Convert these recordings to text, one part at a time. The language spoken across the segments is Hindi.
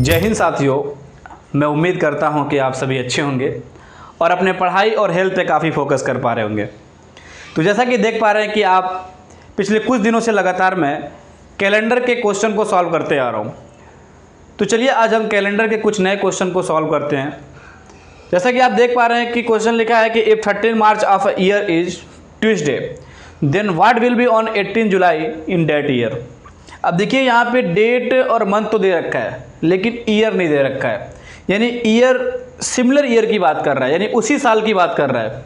जय हिंद साथियों, मैं उम्मीद करता हूं कि आप सभी अच्छे होंगे और अपने पढ़ाई और हेल्थ पे काफ़ी फोकस कर पा रहे होंगे। तो जैसा कि देख पा रहे हैं कि आप पिछले कुछ दिनों से लगातार मैं कैलेंडर के क्वेश्चन को सॉल्व करते आ रहा हूं। तो चलिए आज हम कैलेंडर के कुछ नए क्वेश्चन को सॉल्व करते हैं। जैसा कि आप देख पा रहे हैं कि क्वेश्चन लिखा है कि if 13 March of a year is Tuesday then what will be on 18 July in that year. अब देखिए यहाँ पे डेट और मंथ तो दे रखा है लेकिन ईयर नहीं दे रखा है, यानी ईयर सिमिलर ईयर की बात कर रहा है, यानी उसी साल की बात कर रहा है।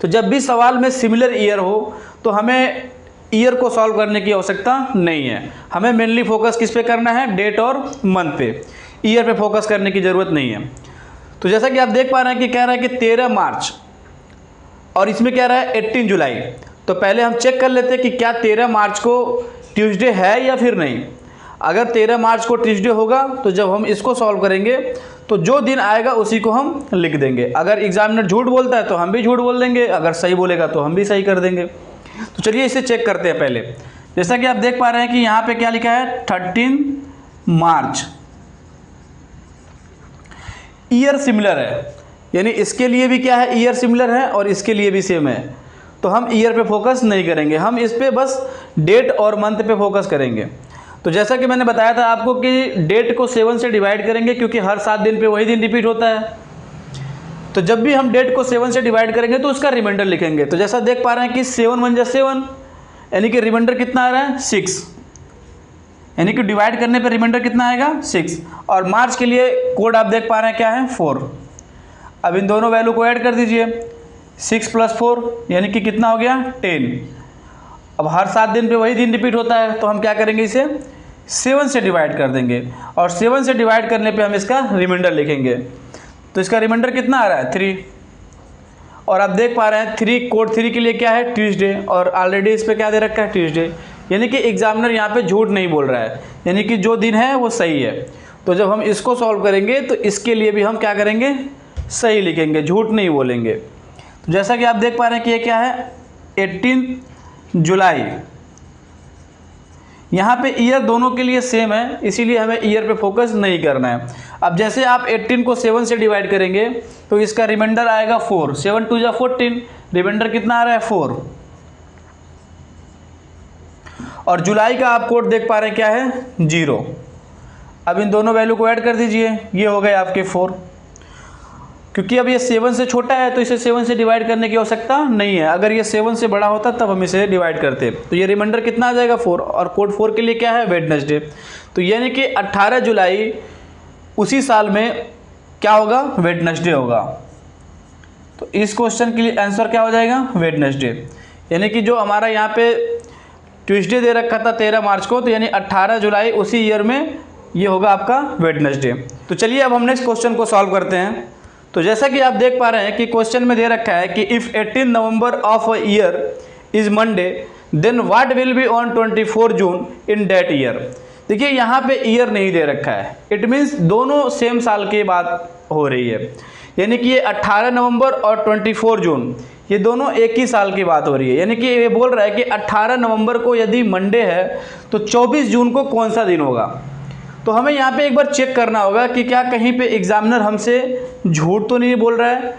तो जब भी सवाल में सिमिलर ईयर हो तो हमें ईयर को सॉल्व करने की आवश्यकता नहीं है, हमें मेनली फोकस किस पे करना है, डेट और मंथ पे। ईयर पे फोकस करने की ज़रूरत नहीं है। तो जैसा कि आप देख पा रहे हैं कि कह रहा है कि 13 मार्च और इसमें कह रहा है 18 जुलाई। तो पहले हम चेक कर लेते हैं कि क्या 13 मार्च को ट्यूसडे है या फिर नहीं। अगर 13 मार्च को ट्यूसडे होगा तो जब हम इसको सॉल्व करेंगे तो जो दिन आएगा उसी को हम लिख देंगे। अगर एग्जामिनर झूठ बोलता है तो हम भी झूठ बोल देंगे, अगर सही बोलेगा तो हम भी सही कर देंगे। तो चलिए इसे चेक करते हैं पहले। जैसा कि आप देख पा रहे हैं कि यहाँ पे क्या लिखा है, 13 मार्च। ईयर सिमिलर है, यानी इसके लिए भी क्या है, ईयर सिमिलर है और इसके लिए भी सेम है। तो हम ईयर पे फोकस नहीं करेंगे, हम इस पे बस डेट और मंथ पे फोकस करेंगे। तो जैसा कि मैंने बताया था आपको कि डेट को 7 से डिवाइड करेंगे क्योंकि हर 7 दिन पे वही दिन रिपीट होता है। तो जब भी हम डेट को 7 से डिवाइड करेंगे तो उसका रिमाइंडर लिखेंगे। तो जैसा देख पा रहे हैं कि 7 1 जा 7, यानी कि रिमाइंडर कितना आ रहा है, 6, यानी कि डिवाइड करने पर रिमाइंडर कितना आएगा, 6। और मार्च के लिए कोड आप देख पा रहे हैं क्या है, 4। अब इन दोनों वैल्यू को ऐड कर दीजिए, 6 + 4 यानी कि कितना हो गया, 10। अब हर 7 दिन पे वही दिन रिपीट होता है तो हम क्या करेंगे, इसे 7 से डिवाइड कर देंगे और 7 से डिवाइड करने पे हम इसका रिमाइंडर लिखेंगे। तो इसका रिमाइंडर कितना आ रहा है, 3। और आप देख पा रहे हैं 3 कोड 3 के लिए क्या है, ट्यूसडे, और ऑलरेडी इस पर क्या दे रखा है, ट्यूसडे। यानी कि एग्जामिनर यहाँ पे झूठ नहीं बोल रहा है, यानी कि जो दिन है वो सही है। तो जब हम इसको सॉल्व करेंगे तो इसके लिए भी हम क्या करेंगे, सही लिखेंगे, झूठ नहीं बोलेंगे। तो जैसा कि आप देख पा रहे हैं कि ये क्या है, 18 जुलाई। यहाँ पे ईयर दोनों के लिए सेम है, इसीलिए हमें ईयर पे फोकस नहीं करना है। अब जैसे आप 18 को 7 से डिवाइड करेंगे तो इसका रिमाइंडर आएगा 4। 7 2 जा 14, रिमाइंडर कितना आ रहा है, 4। और जुलाई का आप कोड देख पा रहे हैं क्या है, 0। अब इन दोनों वैल्यू को ऐड कर दीजिए, ये हो गए आपके 4। क्योंकि अब ये 7 से छोटा है तो इसे 7 से डिवाइड करने की आवश्यकता नहीं है। अगर ये 7 से बड़ा होता तब हम इसे डिवाइड करते। तो ये रिमाइंडर कितना आ जाएगा, 4। और कोड 4 के लिए क्या है, वेडनेसडे। तो यानी कि 18 जुलाई उसी साल में क्या होगा, वेडनेसडे होगा। तो इस क्वेश्चन के लिए आंसर क्या हो जाएगा, वेडनेसडे। यानी कि जो हमारा यहाँ पे ट्यूसडे दे रखा था 13 मार्च को, तो यानी 18 जुलाई उसी ईयर में ये होगा आपका वेडनेसडे। तो चलिए अब हम नेक्स्ट क्वेश्चन को सॉल्व करते हैं। तो जैसा कि आप देख पा रहे हैं कि क्वेश्चन में दे रखा है कि if 18 November of a year is Monday then what will be on 24 June in that year. देखिए यहाँ पे ईयर नहीं दे रखा है, इट मीन्स दोनों सेम साल की बात हो रही है। यानी कि ये 18 नवंबर और 24 जून ये दोनों एक ही साल की बात हो रही है। यानी कि ये बोल रहा है कि 18 नवंबर को यदि मंडे है तो 24 जून को कौन सा दिन होगा। तो हमें यहाँ पे एक बार चेक करना होगा कि क्या कहीं पे एग्जामिनर हमसे झूठ तो नहीं बोल रहा है।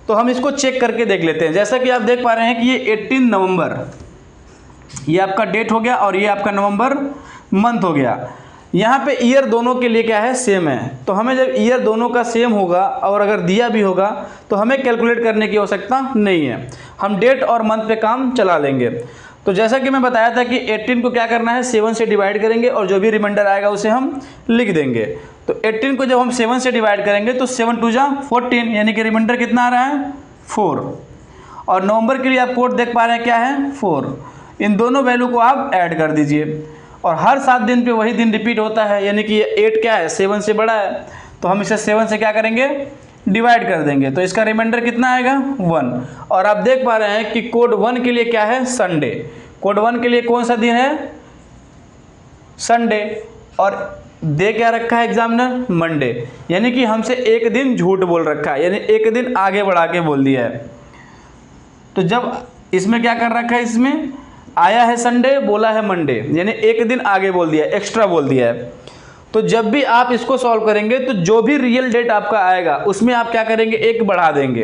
तो हम इसको चेक करके देख लेते हैं। जैसा कि आप देख पा रहे हैं कि ये 18 नवंबर ये आपका डेट हो गया और ये आपका नवंबर मंथ हो गया। यहाँ पे ईयर दोनों के लिए क्या है, सेम है। तो हमें जब ईयर दोनों का सेम होगा और अगर दिया भी होगा तो हमें कैलकुलेट करने की आवश्यकता नहीं है, हम डेट और मंथ पे काम चला लेंगे। तो जैसा कि मैं बताया था कि 18 को क्या करना है, 7 से डिवाइड करेंगे और जो भी रिमाइंडर आएगा उसे हम लिख देंगे। तो 18 को जब हम 7 से डिवाइड करेंगे तो 7 2 जा 14, यानी कि रिमाइंडर कितना आ रहा है, 4। और नवंबर के लिए आप कोड देख पा रहे हैं क्या है, 4। इन दोनों वैल्यू को आप ऐड कर दीजिए और हर 7 दिन पे वही दिन रिपीट होता है, यानी कि ये 8 क्या है, 7 से बड़ा है। तो हम इसे 7 से क्या करेंगे, डिवाइड कर देंगे। तो इसका रिमाइंडर कितना आएगा, 1। और आप देख पा रहे हैं कि कोड 1 के लिए क्या है, संडे। कोड 1 के लिए कौन सा दिन है, संडे। और दे क्या रखा है एग्जामिनर, मंडे। यानी कि हमसे एक दिन झूठ बोल रखा है, यानी एक दिन आगे बढ़ा के बोल दिया है। तो जब इसमें क्या कर रखा है, इसमें आया है संडे, बोला है मंडे, यानी एक दिन आगे बोल दिया, एक्स्ट्रा बोल दिया है। तो जब भी आप इसको सॉल्व करेंगे तो जो भी रियल डेट आपका आएगा उसमें आप क्या करेंगे, एक बढ़ा देंगे,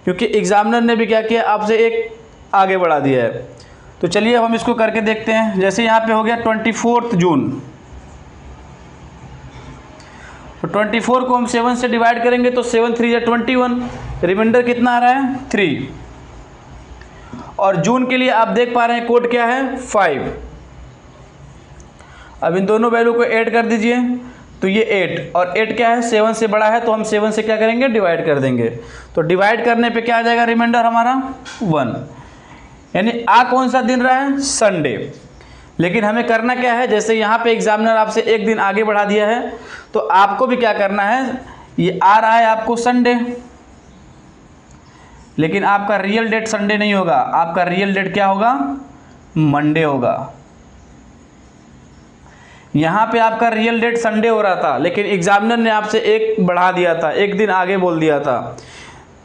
क्योंकि एग्जामिनर ने भी क्या किया, आपसे एक आगे बढ़ा दिया है। तो चलिए अब हम इसको करके देखते हैं। जैसे यहाँ पे हो गया 24 जून, तो 24 को हम 7 से डिवाइड करेंगे तो 7 3 या 21, रिमाइंडर कितना आ रहा है 3। और जून के लिए आप देख पा रहे हैं कोड क्या है 5। अब इन दोनों वैल्यू को ऐड कर दीजिए तो ये 8, और 8 क्या है 7 से बड़ा है, तो हम 7 से क्या करेंगे, डिवाइड कर देंगे। तो डिवाइड करने पे क्या आ जाएगा, रिमाइंडर हमारा 1। यानी कौन सा दिन रहा है, संडे। लेकिन हमें करना क्या है, जैसे यहाँ पे एग्जामिनर आपसे एक दिन आगे बढ़ा दिया है तो आपको भी क्या करना है, ये आ रहा है आपको संडे, लेकिन आपका रियल डेट संडे नहीं होगा, आपका रियल डेट क्या होगा, मंडे होगा। यहाँ पे आपका रियल डेट संडे हो रहा था, लेकिन एग्जामिनर ने आपसे एक बढ़ा दिया था, एक दिन आगे बोल दिया था।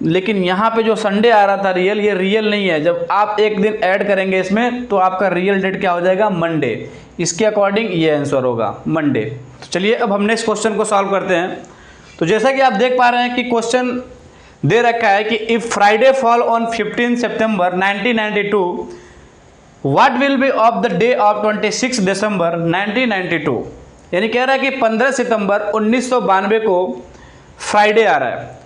लेकिन यहाँ पे जो संडे आ रहा था रियल, ये रियल नहीं है। जब आप एक दिन ऐड करेंगे इसमें तो आपका रियल डेट क्या हो जाएगा, मंडे। इसके अकॉर्डिंग ये आंसर होगा मंडे। तो चलिए अब हम नेक्स्ट क्वेश्चन को सॉल्व करते हैं। तो जैसा कि आप देख पा रहे हैं कि क्वेश्चन दे रखा है कि if Friday fall on 15 September 1992, what will B of the day of 26 दिसंबर 1992। यानी कह रहा है कि 15 सितंबर 1992 को फ्राइडे आ रहा है,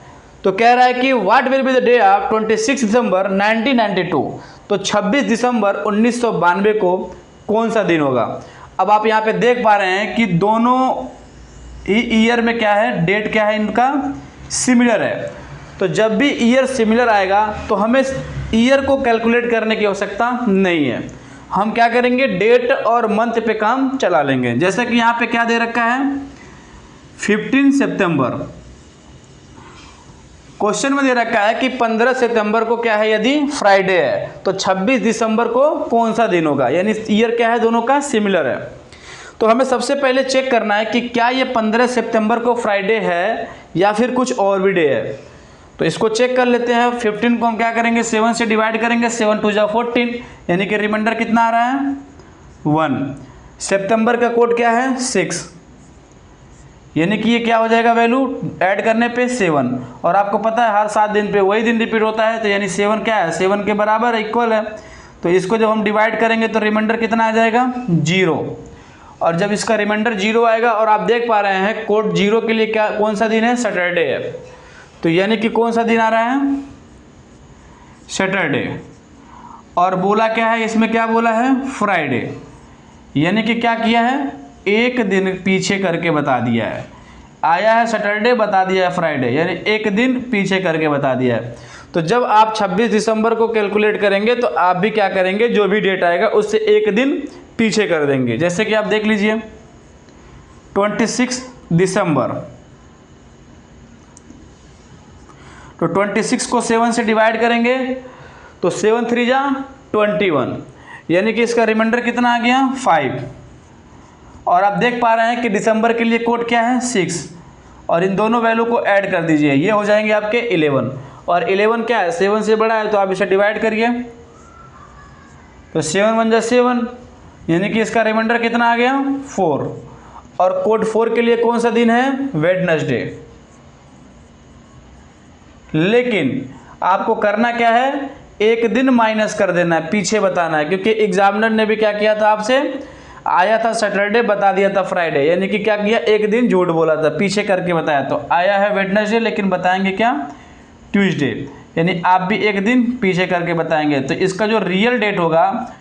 तो कह रहा है कि what will be the day of 26 दिसंबर 1992। तो 26 दिसंबर 1992 को कौन सा दिन होगा। अब आप यहाँ पे देख पा रहे हैं कि दोनों ही ईयर में क्या है, डेट क्या है, इनका सिमिलर है। तो जब भी ईयर सिमिलर आएगा तो हमें ईयर को कैलकुलेट करने की आवश्यकता नहीं है, हम क्या करेंगे, डेट और मंथ पे काम चला लेंगे। जैसे कि यहाँ पे क्या दे रखा है 15 सितंबर, क्वेश्चन में दे रखा है कि 15 सितंबर को क्या है, यदि फ्राइडे है तो 26 दिसंबर को कौन सा दिन होगा। यानी ईयर क्या है, दोनों का सिमिलर है। तो हमें सबसे पहले चेक करना है कि क्या ये 15 सितंबर को फ्राइडे है या फिर कुछ और भी डे है। तो इसको चेक कर लेते हैं। 15 को हम क्या करेंगे, 7 से डिवाइड करेंगे, 7 2 जा 14, यानी कि रिमाइंडर कितना आ रहा है 1। सितंबर का कोड क्या है 6, यानी कि ये क्या हो जाएगा, वैल्यू ऐड करने पे 7। और आपको पता है हर 7 दिन पे वही दिन रिपीट होता है, तो यानी 7 क्या है, 7 के बराबर इक्वल है। तो इसको जब हम डिवाइड करेंगे तो रिमाइंडर कितना आ जाएगा 0। और जब इसका रिमाइंडर 0 आएगा, और आप देख पा रहे हैं कोड 0 के लिए क्या, कौन सा दिन है, सैटरडे है। तो यानी कि कौन सा दिन आ रहा है, सैटरडे। और बोला क्या है इसमें, क्या बोला है, फ्राइडे। यानी कि क्या किया है, एक दिन पीछे करके बता दिया है। आया है सैटरडे, बता दिया है फ्राइडे, यानी एक दिन पीछे करके बता दिया है। तो जब आप 26 दिसंबर को कैलकुलेट करेंगे तो आप भी क्या करेंगे, जो भी डेट आएगा उससे एक दिन पीछे कर देंगे। जैसे कि आप देख लीजिए 26 दिसंबर, तो 26 को 7 से डिवाइड करेंगे तो 7 3 जा 21, यानी कि इसका रिमाइंडर कितना आ गया 5। और आप देख पा रहे हैं कि दिसंबर के लिए कोड क्या है 6, और इन दोनों वैल्यू को ऐड कर दीजिए, ये हो जाएंगे आपके 11। और 11 क्या है, 7 से बड़ा है, तो आप इसे डिवाइड करिए, तो 7 1 जा 7, यानी कि इसका रिमाइंडर कितना आ गया 4। और कोड 4 के लिए कौन सा दिन है, वेडनेसडे। लेकिन आपको करना क्या है, एक दिन माइनस कर देना है, पीछे बताना है, क्योंकि एग्जामिनर ने भी क्या किया था, आपसे आया था सैटरडे, बता दिया था फ्राइडे, यानी कि क्या किया, एक दिन झूठ बोला था, पीछे करके बताया। तो आया है वेडनेसडे, लेकिन बताएंगे क्या, ट्यूसडे, यानी आप भी एक दिन पीछे करके बताएंगे। तो इसका जो रियल डेट होगा